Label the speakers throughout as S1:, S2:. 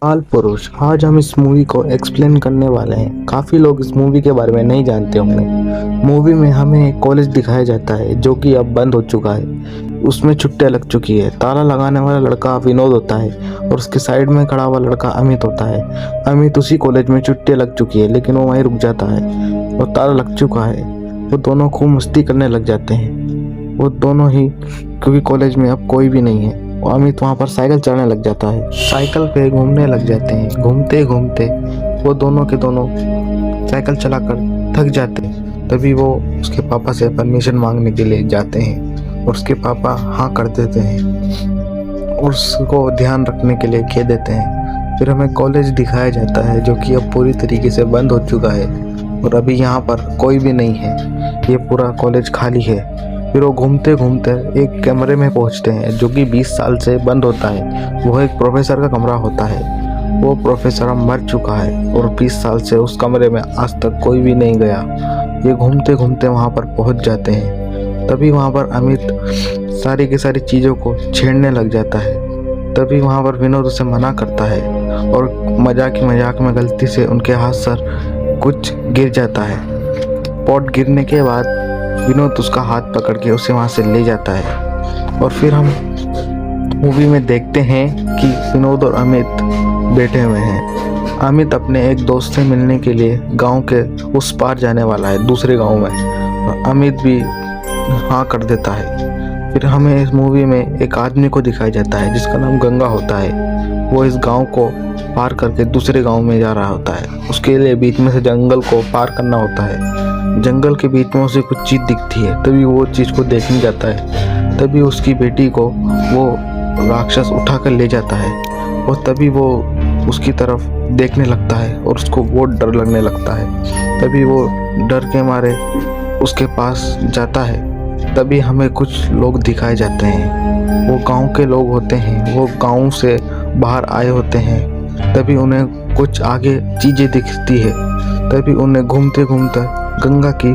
S1: काल पुरुष। आज हम इस मूवी को एक्सप्लेन करने वाले हैं। काफ़ी लोग इस मूवी के बारे में नहीं जानते होंगे। मूवी में हमें एक कॉलेज दिखाया जाता है जो कि अब बंद हो चुका है। उसमें छुट्टियां लग चुकी है। ताला लगाने वाला लड़का विनोद होता है और उसके साइड में खड़ा हुआ लड़का अमित होता है। अमित उसी कॉलेज में छुट्टियां लग चुकी है लेकिन वो वहीं रुक जाता है और ताला लग चुका है। वो दोनों खूब मस्ती करने लग जाते हैं। वो दोनों ही, क्योंकि कॉलेज में अब कोई भी नहीं है। अमित वहाँ पर साइकिल चलाने लग जाता है। साइकिल पे घूमने लग जाते हैं। घूमते घूमते वो दोनों के दोनों साइकिल चलाकर थक जाते हैं। तभी वो उसके पापा से परमिशन मांगने के लिए जाते हैं और उसके पापा हाँ कर देते हैं और उसको ध्यान रखने के लिए कह देते हैं। फिर हमें कॉलेज दिखाया जाता है जो कि अब पूरी तरीके से बंद हो चुका है और अभी यहाँ पर कोई भी नहीं है। ये पूरा कॉलेज खाली है। फिर वो घूमते घूमते एक कमरे में पहुंचते हैं जो कि 20 साल से बंद होता है। वो एक प्रोफेसर का कमरा होता है। वो प्रोफेसर अब मर चुका है और 20 साल से उस कमरे में आज तक कोई भी नहीं गया। ये घूमते घूमते वहाँ पर पहुँच जाते हैं। तभी वहाँ पर अमित सारी की सारी चीज़ों को छेड़ने लग जाता है। तभी वहाँ पर विनोद उसे मना करता है और मजाक में गलती से उनके हाथ सर कुछ गिर जाता है। पॉट गिरने के बाद विनोद उसका हाथ पकड़ के उसे वहाँ से ले जाता है और फिर हम मूवी में देखते हैं कि विनोद और अमित बैठे हुए हैं। अमित अपने एक दोस्त से मिलने के लिए गांव के उस पार जाने वाला है, दूसरे गांव में, और अमित भी हाँ कर देता है। फिर हमें इस मूवी में एक आदमी को दिखाया जाता है जिसका नाम गंगा होता है। वो इस गांव को पार करके दूसरे गांव में जा रहा होता है। उसके लिए बीच में से जंगल को पार करना होता है। जंगल के बीच में उसे कुछ चीज़ दिखती है। तभी वो चीज़ को देखने जाता है। तभी उसकी बेटी को वो राक्षस उठा कर ले जाता है और तभी वो उसकी तरफ देखने लगता है और उसको बहुत डर लगने लगता है। तभी वो डर के मारे उसके पास जाता है। तभी हमें कुछ लोग दिखाए जाते हैं। वो गांव के लोग होते हैं। वो गांव से बाहर आए होते हैं। तभी उन्हें कुछ आगे चीज़ें दिखती है। तभी उन्हें घूमते घूमते गंगा की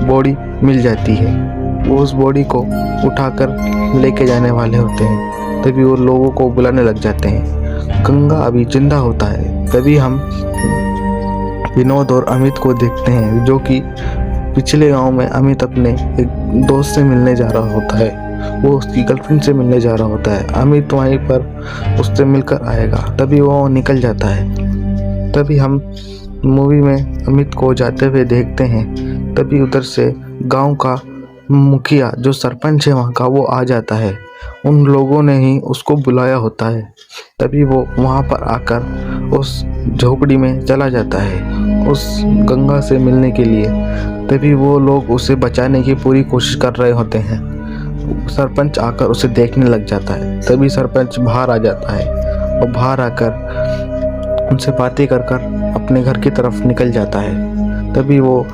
S1: बॉडी मिल जाती है। वो उस बॉडी को उठाकर लेके जाने वाले होते हैं। तभी वो लोगों को बुलाने लग जाते हैं। गंगा अभी जिंदा होता है। तभी हम विनोद और अमित को देखते हैं जो कि पिछले गांव में अमित अपने एक दोस्त से मिलने जा रहा होता है। वो उसकी गर्लफ्रेंड से मिलने जा रहा होता है। अमित वहीं पर उससे मिलकर आएगा। तभी वो निकल जाता है। तभी हम मूवी में अमित को जाते हुए देखते हैं। तभी उधर से गांव का मुखिया जो सरपंच है वहाँ का, वो आ जाता है। उन लोगों ने ही उसको बुलाया होता है। तभी वो वहाँ पर आकर उस झोपड़ी में चला जाता है उस गंगा से मिलने के लिए। तभी वो लोग उसे बचाने की पूरी कोशिश कर रहे होते हैं। सरपंच आकर उसे देखने लग जाता है। तभी सरपंच बाहर आ जाता है और बाहर आकर उनसे बातें कर अपने घर की तरफ निकल जाता है। तभी वो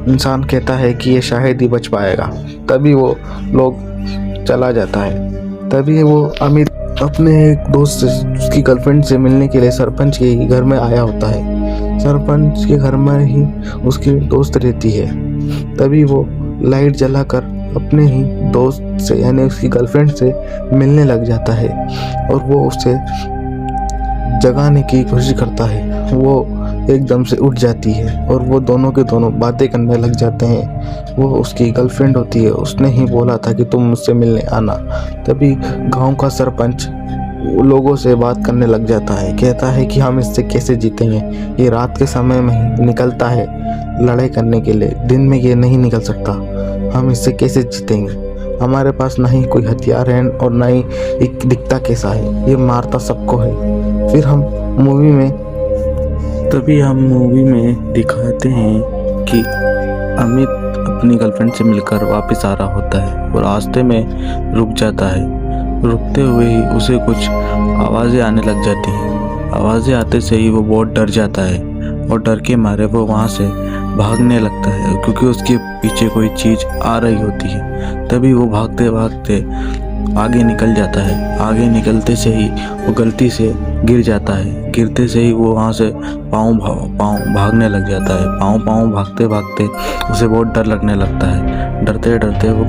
S1: इंसान कहता है कि ये शायद ही बच पाएगा। तभी वो लोग चला जाता है। तभी वो अमित अपने एक दोस्त से, उसकी गर्लफ्रेंड से मिलने के लिए सरपंच के घर में आया होता है। सरपंच के घर में ही उसकी दोस्त रहती है। तभी वो लाइट जलाकर अपने ही दोस्त से यानी उसकी गर्लफ्रेंड से मिलने लग जाता है और वो उसे जगाने की कोशिश करता है। वो एकदम से उठ जाती है और वो दोनों के दोनों बातें करने लग जाते हैं। वो उसकी गर्लफ्रेंड होती है। उसने ही बोला था कि तुम मुझसे मिलने आना। तभी गांव का सरपंच लोगों से बात करने लग जाता है। कहता है कि हम इससे कैसे जीतेंगे। ये रात के समय में ही निकलता है लड़ाई करने के लिए। दिन में ये नहीं निकल सकता। हम इससे कैसे जीतेंगे। हमारे पास ना ही कोई हथियार है और ना ही एक दिखता कैसा है। ये मारता सबको है। फिर हम मूवी में दिखाते हैं कि अमित अपनी गर्लफ्रेंड से मिलकर वापस आ रहा होता है और रास्ते में रुक जाता है। रुकते हुए ही उसे कुछ आवाज़ें आने लग जाती हैं। आवाज़ें आते से ही वो बहुत डर जाता है और डर के मारे वो वहाँ से भागने लगता है क्योंकि उसके पीछे कोई चीज़ आ रही होती है। तभी वो भागते भागते आगे निकल जाता है। आगे निकलते से ही वो गलती से गिर जाता है। गिरते से ही वो वहाँ से पाँव भागने लग जाता है। पाँव भागते भागते उसे बहुत डर लगने लगता है। डरते डरते वो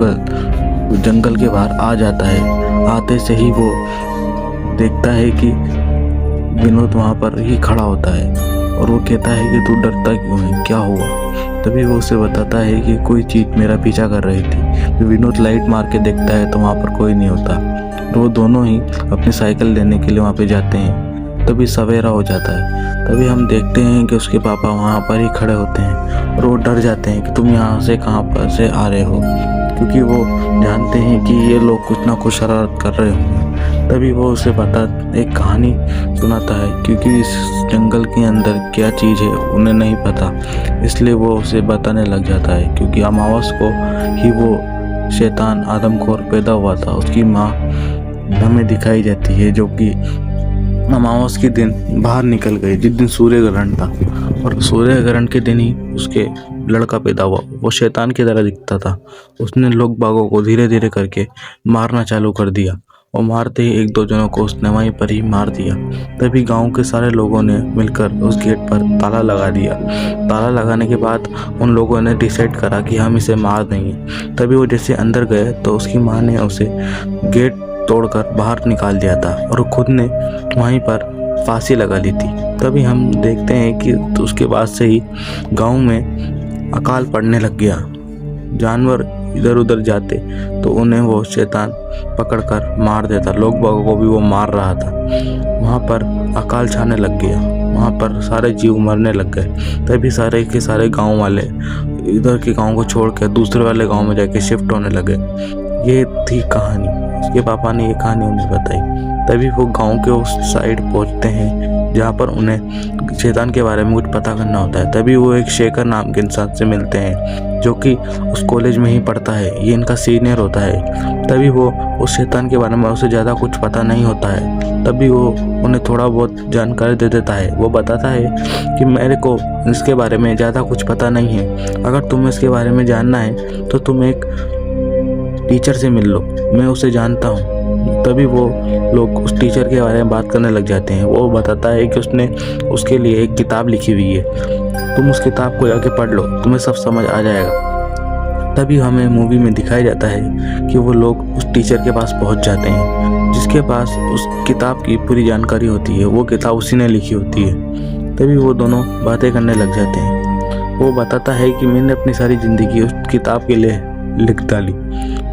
S1: जंगल के बाहर आ जाता है। आते से ही वो देखता है कि विनोद वहाँ पर ही खड़ा होता है और वो कहता है कि तू डरता क्यों है, क्या हुआ। तभी वो उसे बताता है कि कोई चीज़ मेरा पीछा कर रही थी। तो विनोद लाइट मार के देखता है तो वहाँ पर कोई नहीं होता। तो वो दोनों ही अपनी साइकिल लेने के लिए वहाँ पे जाते हैं। तभी सवेरा हो जाता है। तभी हम देखते हैं कि उसके पापा वहाँ पर ही खड़े होते हैं और वो डर जाते हैं कि तुम यहाँ से कहाँ पर से आ रहे हो, क्योंकि वो जानते हैं कि ये लोग कुछ ना कुछ शरारत कर रहे होंगे। तभी वो उसे एक कहानी सुनाता है, क्योंकि इस जंगल के अंदर क्या चीज़ है उन्हें नहीं पता, इसलिए वो उसे बताने लग जाता है। क्योंकि अमावस को ही वो शैतान आदमखोर पैदा हुआ था। उसकी माँ हमें दिखाई जाती है, जो कि अमावस के दिन बाहर निकल गई, जिस दिन सूर्य ग्रहण था। और सूर्य ग्रहण के दिन ही उसके लड़का पैदा हुआ। वो शैतान की तरह दिखता था। उसने लोग बागों को धीरे धीरे करके मारना चालू कर दिया और मारते ही एक दो जनों को उसने वहीं पर ही मार दिया। तभी गांव के सारे लोगों ने मिलकर उस गेट पर ताला लगा दिया। ताला लगाने के बाद उन लोगों ने डिसाइड करा कि हम इसे मार देंगे। तभी वो जैसे अंदर गए तो उसकी माँ ने उसे गेट तोड़कर बाहर निकाल दिया था और खुद ने वहीं पर फांसी लगा ली थी। तभी हम देखते हैं कि उसके बाद से ही गांव में अकाल पड़ने लग गया। जानवर इधर उधर जाते तो उन्हें वो शैतान पकड़कर मार देता। लोग बागों को भी वो मार रहा था। वहाँ पर अकाल छाने लग गया। वहाँ पर सारे जीव मरने लग गए। तभी सारे के सारे गांव वाले इधर के गांव को छोड़ कर दूसरे वाले गांव में जाके शिफ्ट होने लगे। ये थी कहानी। उसके पापा ने ये कहानी उन्हें बताई। तभी वो गांव के उस साइड पहुंचते हैं जहाँ पर उन्हें शैतान के बारे में कुछ पता करना होता है। तभी वो एक शेखर नाम के इंसान से मिलते हैं, जो कि उस कॉलेज में ही पढ़ता है। ये इनका सीनियर होता है। तभी वो उस शैतान के बारे में उसे ज़्यादा कुछ पता नहीं होता है। तभी वो उन्हें थोड़ा बहुत जानकारी दे देता है। वो बताता है कि मेरे को इसके बारे में ज़्यादा कुछ पता नहीं है। अगर तुम्हें इसके बारे में जानना है तो तुम एक टीचर से मिल लो, मैं उसे जानता हूँ। तभी वो लोग उस टीचर के बारे में बात करने लग जाते हैं। वो बताता है कि उसने उसके लिए एक किताब लिखी हुई है, तुम उस किताब को जाके पढ़ लो, तुम्हें सब समझ आ जाएगा। तभी हमें मूवी में दिखाया जाता है कि वो लोग उस टीचर के पास पहुंच जाते हैं, जिसके पास उस किताब की पूरी जानकारी होती है। वो किताब उसी ने लिखी होती है। तभी वो दोनों बातें करने लग जाते हैं। वो बताता है कि मैंने अपनी सारी ज़िंदगी उस किताब के लिए लिख डाली।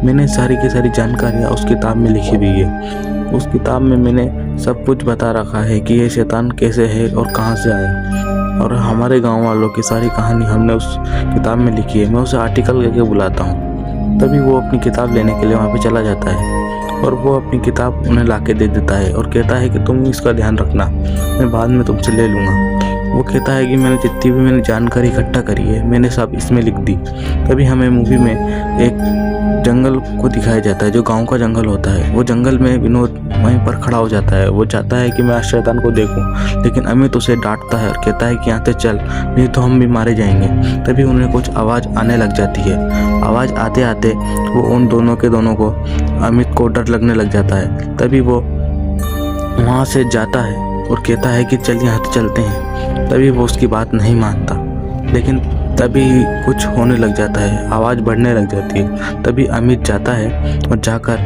S1: मैंने सारी की सारी जानकारियाँ उस किताब में लिखी हुई है। उस किताब में मैंने सब कुछ बता रखा है कि ये शैतान कैसे है और कहाँ से आया। और हमारे गांव वालों की सारी कहानी हमने उस किताब में लिखी है। मैं उसे आर्टिकल करके बुलाता हूँ। तभी वो अपनी किताब लेने के लिए वहाँ पे चला जाता है और वो अपनी किताब उन्हें ला के दे देता है और कहता है कि तुम इसका ध्यान रखना, मैं बाद में तुमसे ले लूँगा। वो कहता है कि जितनी भी मैंने जानकारी इकट्ठा करी है मैंने सब इसमें लिख दी। तभी हमें मूवी में एक जंगल को दिखाया जाता है, जो गांव का जंगल होता है। वो जंगल में विनोद वहीं पर खड़ा हो जाता है। वो चाहता है कि मैं आज शैतान को देखूं, लेकिन अमित उसे डांटता है और कहता है कि यहाँ से चल, नहीं तो हम भी मारे जाएंगे। तभी उन्हें कुछ आवाज़ आने लग जाती है। आवाज़ आते आते वो उन दोनों को अमित को डर लगने लग जाता है। तभी वो वहाँ से जाता है और कहता है कि चल यहाँ से चलते हैं। तभी वो उसकी बात नहीं मानता, लेकिन तभी कुछ होने लग जाता है, आवाज़ बढ़ने लग जाती है। तभी अमित जाता है और जाकर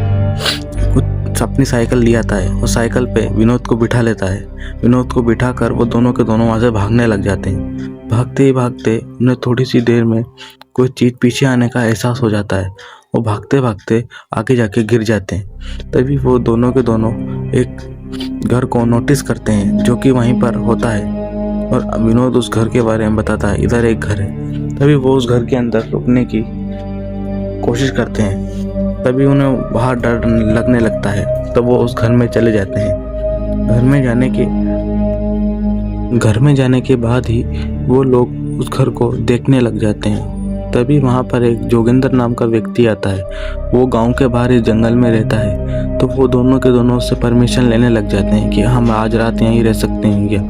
S1: कुछ अपनी साइकिल ले आता है और साइकिल पे विनोद को बिठा लेता है। विनोद को बिठाकर वो दोनों के दोनों वहाँ से भागने लग जाते हैं। भागते ही भागते उन्हें थोड़ी सी देर में कोई चीज़ पीछे आने का एहसास हो जाता है। वो भागते भागते आगे जाके गिर जाते हैं। तभी वो दोनों के दोनों एक घर को नोटिस करते हैं, जो कि वहीं पर होता है। और विनोद उस घर के बारे में बताता है, इधर एक घर है। तभी वो उस घर के अंदर रुकने की कोशिश करते हैं। तभी उन्हें बाहर डर लगने लगता है। तब वो उस घर में चले जाते हैं। घर में जाने के बाद ही वो लोग उस घर को देखने लग जाते हैं। तभी वहाँ पर एक जोगिंदर नाम का व्यक्ति आता है। वो गांव के बाहर इस जंगल में रहता है। तो वो दोनों के दोनों उससे परमिशन लेने लग जाते हैं कि हम आज रात यहीं रह सकते हैं क्या।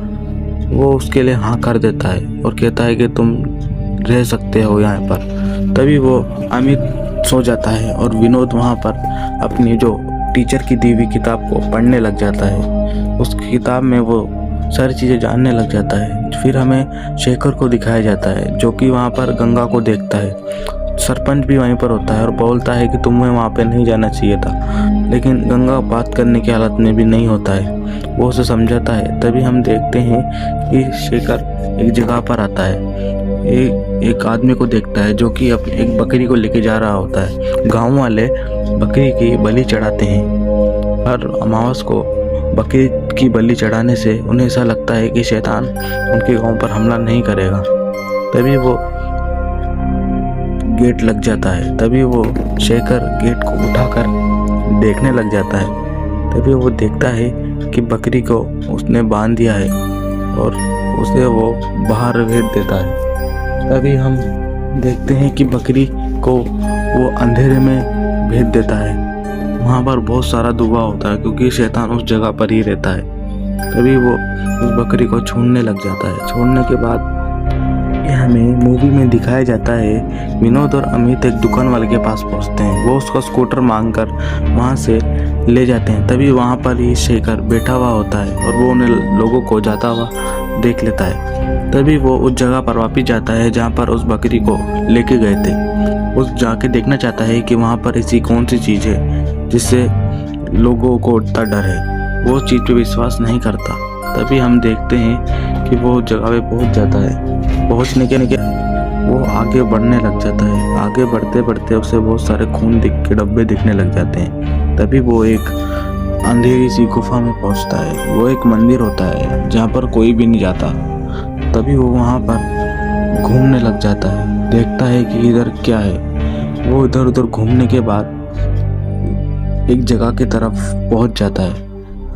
S1: वो उसके लिए हाँ कर देता है और कहता है कि तुम रह सकते हो यहाँ पर। तभी वो अमित सो जाता है और विनोद वहाँ पर अपनी जो टीचर की दी हुई किताब को पढ़ने लग जाता है। उस किताब में वो सारी चीज़ें जानने लग जाता है। फिर हमें शेखर को दिखाया जाता है, जो कि वहाँ पर गंगा को देखता है। सरपंच भी वहीं पर होता है और बोलता है कि तुम्हें वहाँ पे नहीं जाना चाहिए था, लेकिन गंगा बात करने की हालत में भी नहीं होता है। वो उसे समझाता है। तभी हम देखते हैं कि शेखर एक जगह पर आता है। एक आदमी को देखता है जो कि अपनी एक बकरी को लेके जा रहा होता है। गांव वाले बकरी की बलि चढ़ाते हैं। हर अमावस को बकरी की बलि चढ़ाने से उन्हें ऐसा लगता है कि शैतान उनके गांव पर हमला नहीं करेगा। तभी वो गेट लग जाता है। तभी वो शेखर गेट को उठाकर देखने लग जाता है। तभी वो देखता है कि बकरी को उसने बांध दिया है और उसे वो बाहर भेज देता है। तभी हम देखते हैं कि बकरी को वो अंधेरे में भेज देता है। वहाँ पर बहुत सारा धुआं होता है क्योंकि शैतान उस जगह पर ही रहता है। तभी वो उस बकरी को छोड़ने लग जाता है। छोड़ने के बाद हमें मूवी में दिखाया जाता है विनोद और अमित एक दुकान वाले के पास पहुंचते हैं। वो उसका स्कूटर मांगकर वहां से ले जाते हैं। तभी वहां पर ही शेखर बैठा हुआ होता है और वो उन्हें लोगों को जाता हुआ देख लेता है। तभी वो उस जगह पर वापस जाता है जहां पर उस बकरी को लेके गए थे। उस जाके देखना चाहता है कि वहां पर ऐसी कौन सी चीज़ है जिससे लोगों को इतना डर है। वो चीज़ पे विश्वास नहीं करता। तभी हम देखते हैं कि वो जगह पे पहुंच जाता है। पहुंचने के वो आगे बढ़ने लग जाता है। आगे बढ़ते बढ़ते उसे बहुत सारे खून के डब्बे दिखने लग जाते हैं। तभी वो एक अंधेरी सी गुफा में पहुंचता है। वो एक मंदिर होता है जहाँ पर कोई भी नहीं जाता। तभी वो वहाँ पर घूमने लग जाता है। देखता है कि इधर क्या है। वो इधर उधर घूमने के बाद एक जगह की तरफ पहुँच जाता है।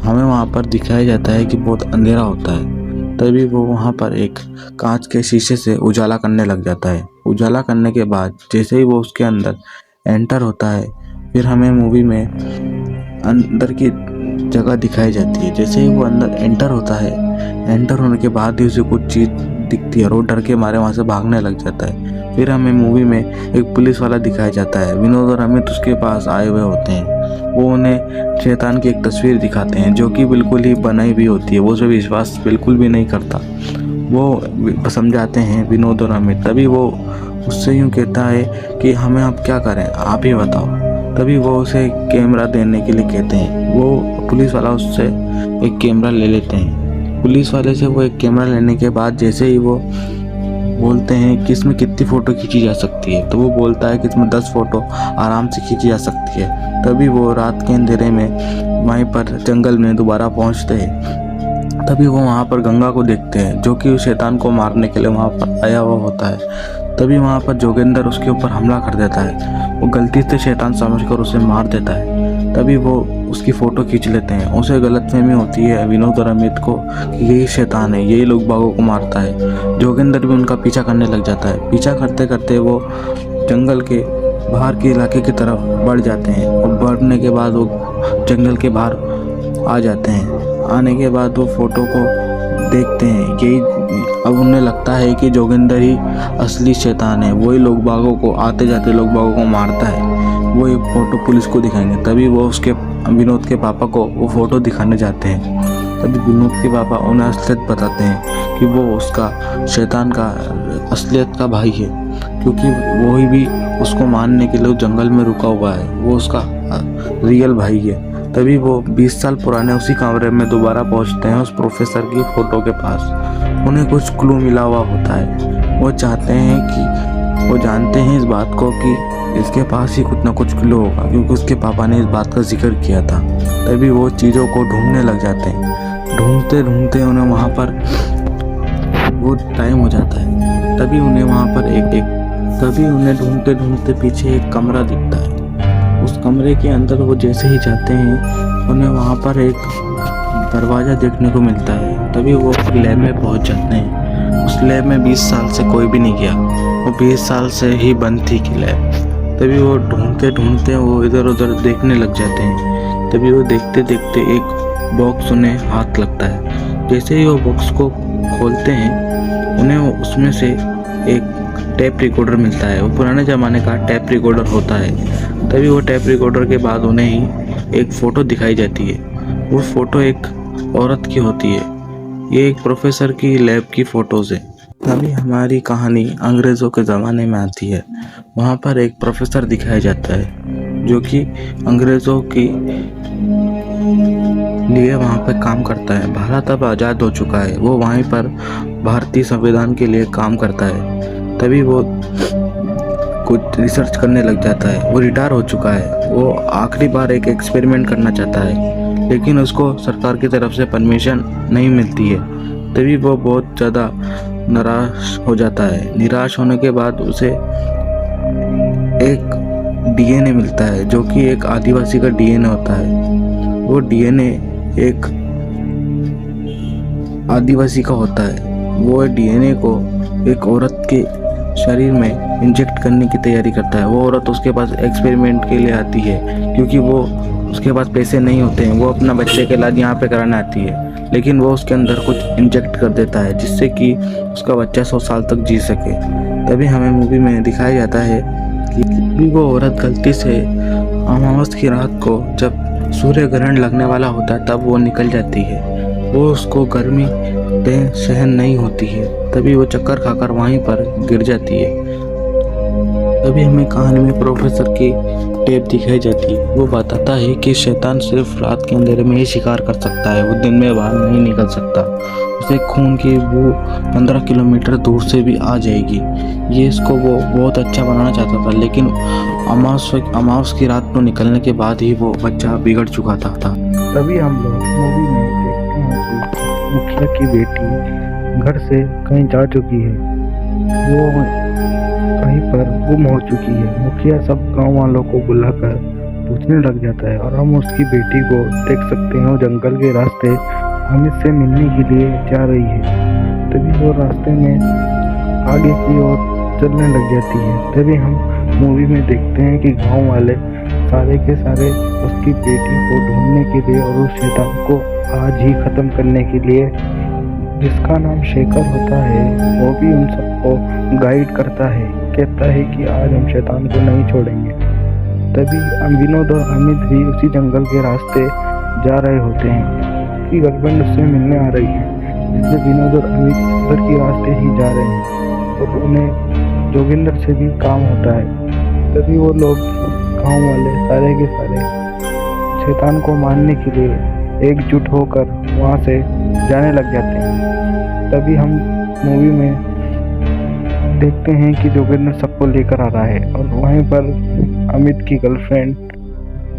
S1: हमें वहाँ पर दिखाया जाता है कि बहुत अंधेरा होता है। तभी वो वहाँ पर एक कांच के शीशे से उजाला करने लग जाता है। उजाला करने के बाद जैसे ही वो उसके अंदर एंटर होता है, फिर हमें मूवी में अंदर की जगह दिखाई जाती है। जैसे ही वो अंदर एंटर होता है, एंटर होने के बाद ही उसे कुछ चीज़ दिखती है और वो डर के मारे वहाँ से भागने लग जाता है। फिर हमें मूवी में एक पुलिस वाला दिखाया जाता है। विनोद और अमित उसके पास आए हुए होते हैं। वो उन्हें शैतान की एक तस्वीर दिखाते हैं जो कि बिल्कुल ही बनाई हुई होती है। वो उसे विश्वास बिल्कुल भी नहीं करता। वो समझाते हैं विनोद और अमित। तभी वो उससे यूँ कहता है कि हमें अब क्या करें, आप ही बताओ। तभी वो उसे कैमरा देने के लिए कहते हैं। वो पुलिस वाला उससे एक कैमरा ले लेते हैं। पुलिस वाले से वो एक कैमरा लेने के बाद जैसे ही वो बोलते हैं कि इसमें कितनी फ़ोटो खींची जा सकती है, तो वो बोलता है कि इसमें 10 फ़ोटो आराम से खींची जा सकती है। तभी वो रात के अंधेरे में वहीं पर जंगल में दोबारा पहुंचते हैं। तभी वो वहाँ पर गंगा को देखते हैं जो कि उस शैतान को मारने के लिए वहाँ पर आया हुआ होता है। तभी वहाँ पर जोगिंदर उसके ऊपर हमला कर देता है। वो गलती से शैतान समझकर उसे मार देता है। तभी वो उसकी फ़ोटो खींच लेते हैं। उसे गलतफहमी होती है विनोद और अमित को कि यही शैतान है, यही लोग बागों को मारता है। जोगिंदर भी उनका पीछा करने लग जाता है। पीछा करते करते वो जंगल के बाहर के इलाके की तरफ बढ़ जाते हैं और बढ़ने के बाद वो जंगल के बाहर आ जाते हैं। आने के बाद वो फ़ोटो को देखते हैं। यही अब उन्हें लगता है कि जोगिंदर ही असली शैतान है, वही लोग बागों को आते जाते लोग बागों को मारता है। वो ये फ़ोटो पुलिस को दिखाएंगे। तभी वो उसके विनोद के पापा को वो फ़ोटो दिखाने जाते हैं। तभी विनोद के पापा उन्हें असलियत बताते हैं कि वो उसका शैतान का असलियत का भाई है, क्योंकि वही भी उसको मारने के लिए जंगल में रुका हुआ है। वो उसका रियल भाई है। तभी वो 20 साल पुराने उसी कमरे में दोबारा पहुंचते हैं उस प्रोफेसर की फ़ोटो के पास। उन्हें कुछ क्लू मिला हुआ होता है। वो चाहते हैं कि वो जानते हैं इस बात को कि इसके पास ही कुछ ना कुछ क्लू होगा, क्योंकि उसके पापा ने इस बात का जिक्र किया था। तभी वो चीज़ों को ढूंढने लग जाते हैं। ढूंढते ढूंढते उन्हें वहाँ पर वो टाइम हो जाता है। तभी उन्हें वहाँ पर तभी उन्हें ढूंढते ढूंढते पीछे एक कमरा दिखता है। उस कमरे के अंदर वो जैसे ही जाते हैं उन्हें वहाँ पर एक दरवाज़ा देखने को मिलता है। तभी वो लैब में पहुँच जाते हैं। उस लैब में 20 साल से कोई भी नहीं गया। वो 20 साल से ही बंद थी कि लैब। तभी वो ढूंढते ढूंढते वो इधर उधर देखने लग जाते हैं। तभी वो देखते देखते एक बॉक्स उन्हें हाथ लगता है। जैसे ही वो बॉक्स को खोलते हैं उन्हें उसमें से एक टेप रिकॉर्डर मिलता है। वो पुराने ज़माने का टेप रिकॉर्डर होता है। तभी वो टेप रिकॉर्डर के बाद उन्हें ही एक फ़ोटो दिखाई जाती है। वो फ़ोटो एक औरत की होती है। ये एक प्रोफेसर की लैब की फ़ोटोज़ है। तभी हमारी कहानी अंग्रेज़ों के ज़माने में आती है। वहाँ पर एक प्रोफेसर दिखाया जाता है जो कि अंग्रेज़ों की लिए वहाँ पे काम करता है। भारत अब आज़ाद हो चुका है। वो वहीं पर भारतीय संविधान के लिए काम करता है। तभी वो कुछ रिसर्च करने लग जाता है। वो रिटायर हो चुका है। वो आखिरी बार एक एक्सपेरिमेंट करना चाहता है, लेकिन उसको सरकार की तरफ से परमिशन नहीं मिलती है। तभी वो बहुत ज़्यादा निराश हो जाता है। निराश होने के बाद उसे एक डीएनए मिलता है जो कि एक आदिवासी का डीएनए होता है। वो डीएनए एक आदिवासी का होता है। वो डीएनए को एक औरत के शरीर में इंजेक्ट करने की तैयारी करता है। वो औरत उसके पास एक्सपेरिमेंट के लिए आती है क्योंकि वो उसके पास पैसे नहीं होते हैं। वो अपना बच्चे का इलाज यहाँ पे कराने आती है, लेकिन वो उसके अंदर कुछ इंजेक्ट कर देता है जिससे कि उसका बच्चा 100 साल तक जी सके। तभी हमें मूवी में दिखाया जाता है कि वो औरत गलती से अमावस की रात को जब सूर्य ग्रहण लगने वाला होता है तब वो निकल जाती है। वो उसको गर्मी सहन नहीं होती है। तभी वो चक्कर खाकर वहीं पर गिर जाती है। तभी हमें कहानी में प्रोफेसर की टेप दिखाई जाती है। वो बताता है कि शैतान सिर्फ रात के अंधेरे में ही शिकार कर सकता है। वो दिन में बाहर नहीं निकल सकता। उसे खून की बू 15 किलोमीटर दूर से भी आ जाएगी। ये इसको वो बहुत अच्छा बनाना चाहता था, लेकिन अमावस की रात को निकलने के बाद ही वो बच्चा बिगड़ चुका था। तभी हम लोग मूवी में देखते हैं कि मुखिया की बेटी घर से कहीं जा चुकी है। वो कहीं पर गुम हो चुकी है। मुखिया सब गांव वालों को बुलाकर पूछने लग जाता है और हम उसकी बेटी को देख सकते हैं। वो जंगल के रास्ते अमित से मिलने के लिए जा रही है। तभी वो रास्ते में आगे की ओर चलने लग जाती है। तभी हम मूवी में देखते हैं कि गांव वाले सारे के सारे उसकी बेटी को ढूंढने के लिए और उस शैतान को आज ही खत्म करने के लिए, जिसका नाम शेखर होता है, वो भी उन सबको गाइड करता है। कहता है कि आज हम शैतान को नहीं छोड़ेंगे। तभी विनोद और अमित भी उसी जंगल के रास्ते जा रहे होते हैं। उसकी गर्लफ्रेंड उससे मिलने आ रही है, इसलिए विनोद और अमित उधर के रास्ते ही जा रहे हैं और उन्हें जोगिंदर से भी काम होता है। तभी वो लोग गांव वाले सारे के सारे शैतान को मारने के लिए एकजुट होकर वहाँ से जाने लग जाते हैं। तभी हम मूवी में देखते हैं कि जोगिंदर सबको लेकर आ रहा है और वहीं पर अमित की गर्लफ्रेंड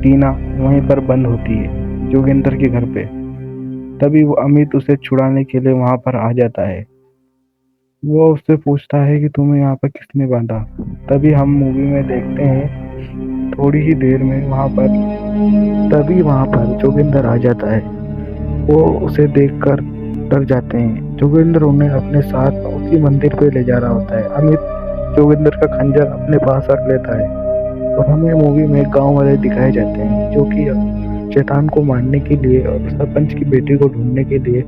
S1: टीना वहीं पर बंद होती है जोगिंदर के घर पे। तभी वो अमित उसे छुड़ाने के लिए वहां पर आ जाता है। वो उससे पूछता है कि तुम्हें यहाँ पर किसने बांधा। तभी हम मूवी में देखते हैं थोड़ी ही देर में वहां पर जोगिंदर आ जाता है। वो उसे देखकर डर जाते हैं। जोगिंदर उन्हें अपने साथ उसी मंदिर पे ले जा रहा होता है। अमित जोगिंदर का खंजर अपने पास रख लेता है और हमें मूवी में गांव वाले दिखाए जाते हैं जो कि शैतान को मारने के लिए और सरपंच की बेटी को ढूंढने के लिए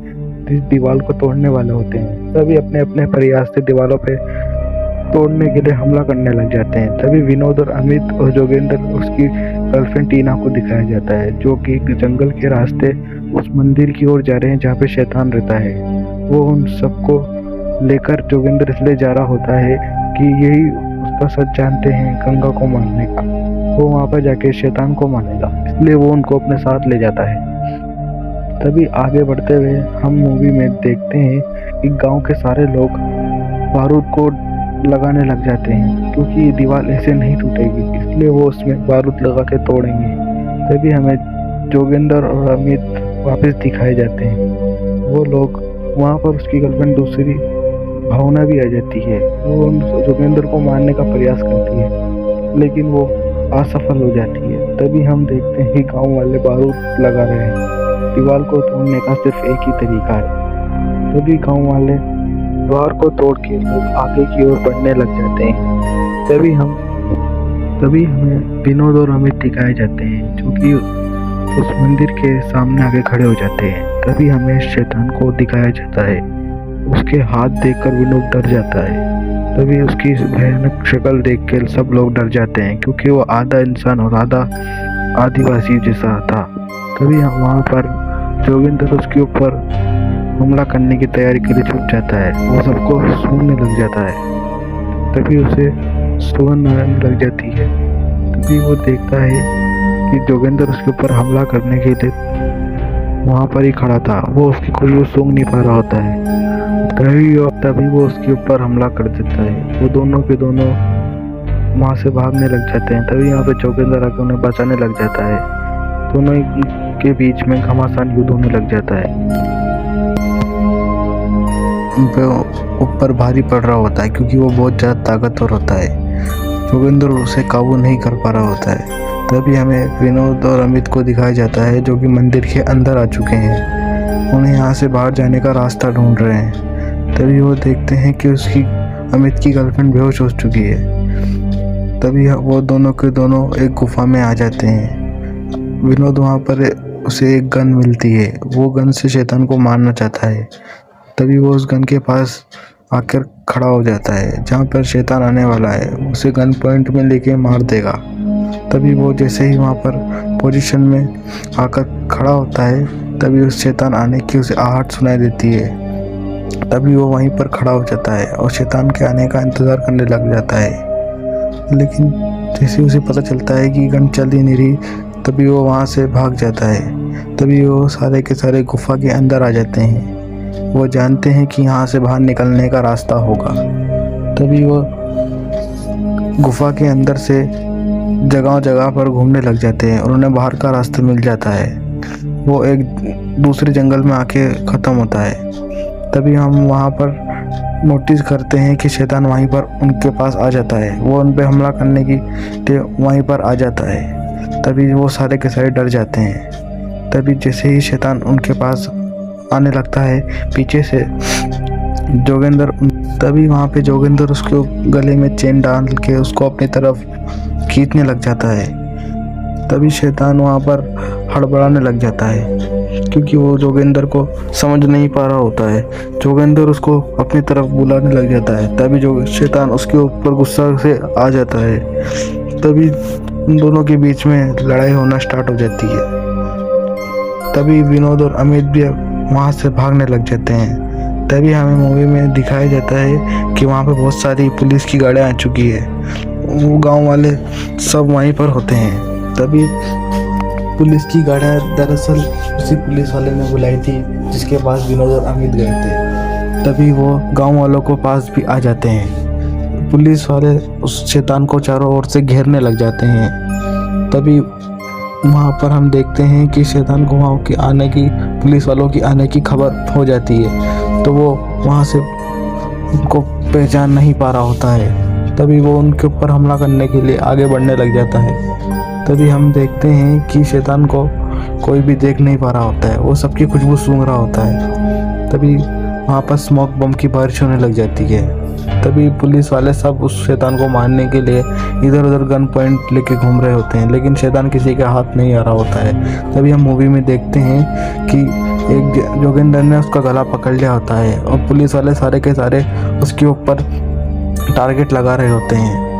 S1: इस दीवार को तोड़ने वाले होते हैं। सभी अपने अपने प्रयास से दीवारों पे तोड़ने के लिए हमला करने लग जाते हैं। तभी विनोद और अमित और जोगिंदर उसकी गर्लफ्रेंड टीना को दिखाया जाता है जो कि जंगल के रास्ते उस मंदिर की ओर जा रहे हैं जहाँ पे शैतान रहता है। वो उन सबको लेकर जोगिंदर इसलिए जा रहा होता है कि यही उसका सच जानते हैं गंगा को मारने का। वो वहाँ पर जाके शैतान को मारेगा, इसलिए वो उनको अपने साथ ले जाता है। तभी आगे बढ़ते हुए हम मूवी में देखते हैं कि गांव के सारे लोग बारूद को लगाने लग जाते हैं क्योंकि ये दीवार ऐसे नहीं टूटेगी, इसलिए वो उसमें बारूद लगा के तोड़ेंगे। तभी हमें जोगिंदर और अमित वापस दिखाए जाते हैं। वो लोग वहाँ पर उसकी गर्लफ्रेंड दूसरी भावना भी आ जाती है। वो जोगिंदर को मारने का प्रयास करती है लेकिन वो असफल हो जाती है। तभी हम देखते हैं गांव वाले बारूद लगा रहे हैं। दीवार को तोड़ने का सिर्फ एक ही तरीका है। तभी गांव वाले द्वार को तोड़ के लोग आगे की ओर बढ़ने लग जाते हैं। तभी हमें विनोद और अमित दिखाए जाते हैं जो कि उस मंदिर के सामने आगे खड़े हो जाते हैं। तभी हमें शैतान को दिखाया जाता है। उसके हाथ देखकर विनोद डर जाता है। तभी उसकी भयानक शक्ल देख के सब लोग डर जाते हैं क्योंकि वो आधा इंसान और आधा आदिवासी जैसा था। तभी वहाँ पर जोगिंदर उसके ऊपर हमला करने की तैयारी के लिए छुप जाता है। वो सबको सूंघने लग जाता है। तभी उसे सुगंध आने लग जाती है। तभी वो देखता है कि जोगिंदर उसके ऊपर हमला करने के लिए वहाँ पर ही खड़ा था। वो उसकी खुशबू सूंघ नहीं पा रहा होता है। तभी वो उसके ऊपर हमला कर देता है। वो दोनों के दोनों वहाँ से भागने लग जाते हैं। तभी यहाँ पे जोगिंदर आके उन्हें बचाने लग जाता है। दोनों के बीच में घमासान युद्ध होने लग जाता है। उन पे ऊपर भारी पड़ रहा होता है क्योंकि वो बहुत ज़्यादा ताकतवर होता है। जोगिंदर उसे काबू नहीं कर पा रहा होता है। तभी हमें विनोद और अमित को दिखाया जाता है जो कि मंदिर के अंदर आ चुके हैं। उन्हें यहाँ से बाहर जाने का रास्ता ढूंढ रहे हैं। तभी वो देखते हैं कि उसकी अमित की गर्लफ्रेंड बेहोश हो चुकी है। तभी वो दोनों के दोनों एक गुफा में आ जाते हैं। विनोद वहाँ पर उसे एक गन मिलती है। वो गन से शैतान को मारना चाहता है। तभी वो उस गन के पास आकर खड़ा हो जाता है जहाँ पर शैतान आने वाला है। उसे गन पॉइंट में लेके मार देगा। तभी वो जैसे ही वहाँ पर पोजीशन में आकर खड़ा होता है तभी उस शैतान आने की उसे आहट सुनाई देती है। तभी वो वहीं पर खड़ा हो जाता है और शैतान के आने का इंतज़ार करने लग जाता है। लेकिन जैसे उसे पता चलता है कि गन चल ही नहीं रही तभी वो वहाँ से भाग जाता है। तभी वो सारे के सारे गुफा के अंदर आ जाते हैं। वो जानते हैं कि यहाँ से बाहर निकलने का रास्ता होगा। तभी वो गुफा के अंदर से जगह जगह पर घूमने लग जाते हैं और उन्हें बाहर का रास्ता मिल जाता है। वो एक दूसरे जंगल में आके ख़त्म होता है। तभी हम वहाँ पर नोटिस करते हैं कि शैतान वहीं पर उनके पास आ जाता है। वो उन पर हमला करने की वहीं पर आ जाता है। तभी वो सारे के सारे डर जाते हैं। तभी जैसे ही शैतान उनके पास आने लगता है पीछे से जोगिंदर, तभी वहाँ पे जोगिंदर उसके गले में चेन डाल के उसको अपनी तरफ खींचने लग जाता है। तभी शैतान वहाँ पर हड़बड़ाने लग जाता है क्योंकि वो जोगिंदर को समझ नहीं पा रहा होता है। जोगिंदर उसको अपनी तरफ बुलाने लग जाता है। तभी जो शैतान उसके ऊपर गुस्सा से आ जाता है। तभी उन दोनों के बीच में लड़ाई होना स्टार्ट हो जाती है। तभी विनोद और अमित भी वहाँ से भागने लग जाते हैं। तभी हमें मूवी में दिखाया जाता है कि वहाँ पे बहुत सारी पुलिस की गाड़ियाँ आ चुकी है। वो गांव वाले सब वहीं पर होते हैं। तभी पुलिस की गाड़ियाँ दरअसल उसी पुलिस वाले ने बुलाई थी जिसके पास विनोद और अमित गए थे। तभी वो गांव वालों को पास भी आ जाते हैं। पुलिस वाले उस शैतान को चारों ओर से घेरने लग जाते हैं। तभी वहाँ पर हम देखते हैं कि शैतान को वहाँ के आने की, पुलिस वालों की आने की खबर हो जाती है। तो वो वहाँ से उनको पहचान नहीं पा रहा होता है। तभी वो उनके ऊपर हमला करने के लिए आगे बढ़ने लग जाता है। तभी हम देखते हैं कि शैतान को कोई भी देख नहीं पा रहा होता है। वो सबकी खुशबू सूंघ रहा होता है। तभी वहाँ पर स्मोक बम की बारिश होने लग जाती है। तभी पुलिस वाले सब उस शैतान को मारने के लिए इधर उधर गन पॉइंट लेके घूम रहे होते हैं, लेकिन शैतान किसी के हाथ नहीं आ रहा होता है। तभी हम मूवी में देखते हैं कि एक जोगिंदर ने उसका गला पकड़ लिया होता है और पुलिस वाले सारे के सारे उसके ऊपर टारगेट लगा रहे होते हैं।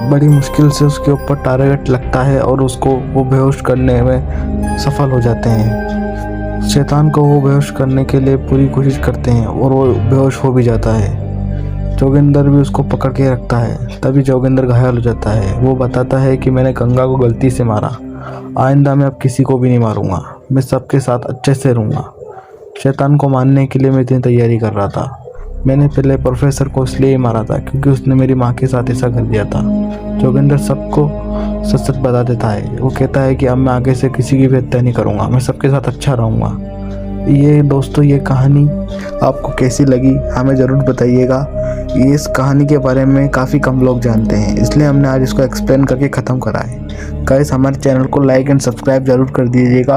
S1: बड़ी मुश्किल से उसके ऊपर टारगेट लगता है और उसको वो बेहोश करने में सफल हो जाते हैं। शैतान को वो बेहोश करने के लिए पूरी कोशिश करते हैं और वो बेहोश हो भी जाता है। जोगिंदर भी उसको पकड़ के रखता है। तभी जोगिंदर घायल हो जाता है। वो बताता है कि मैंने गंगा को गलती से मारा, आइंदा मैं अब किसी को भी नहीं मारूंगा, मैं सबके साथ अच्छे से रहूँगा। शैतान को मारने के लिए मैं इतनी तैयारी कर रहा था। मैंने पहले प्रोफेसर को इसलिए ही मारा था क्योंकि उसने मेरी माँ के साथ ऐसा कर दिया था। जोगिंदर सबको सच सच बता देता है। वो कहता है कि अब मैं आगे से किसी की भी हत्या नहीं करूँगा, मैं सबके साथ अच्छा रहूँगा। ये दोस्तों, ये कहानी आपको कैसी लगी हमें ज़रूर बताइएगा। ये इस कहानी के बारे में काफ़ी कम लोग जानते हैं, इसलिए हमने आज इसको एक्सप्लेन करके ख़त्म करा है। गाइस, हमारे चैनल को लाइक एंड सब्सक्राइब ज़रूर कर दीजिएगा।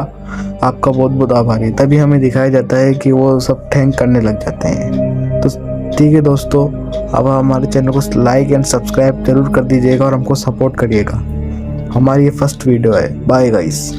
S1: आपका बहुत बहुत आभार है। तभी हमें दिखाया जाता है कि वो सब थैंक करने लग जाते हैं। तो ठीक है दोस्तों, अब हमारे चैनल को लाइक एंड सब्सक्राइब ज़रूर कर दीजिएगा और हमको सपोर्ट करिएगा। हमारी ये फर्स्ट वीडियो है। Bye guys.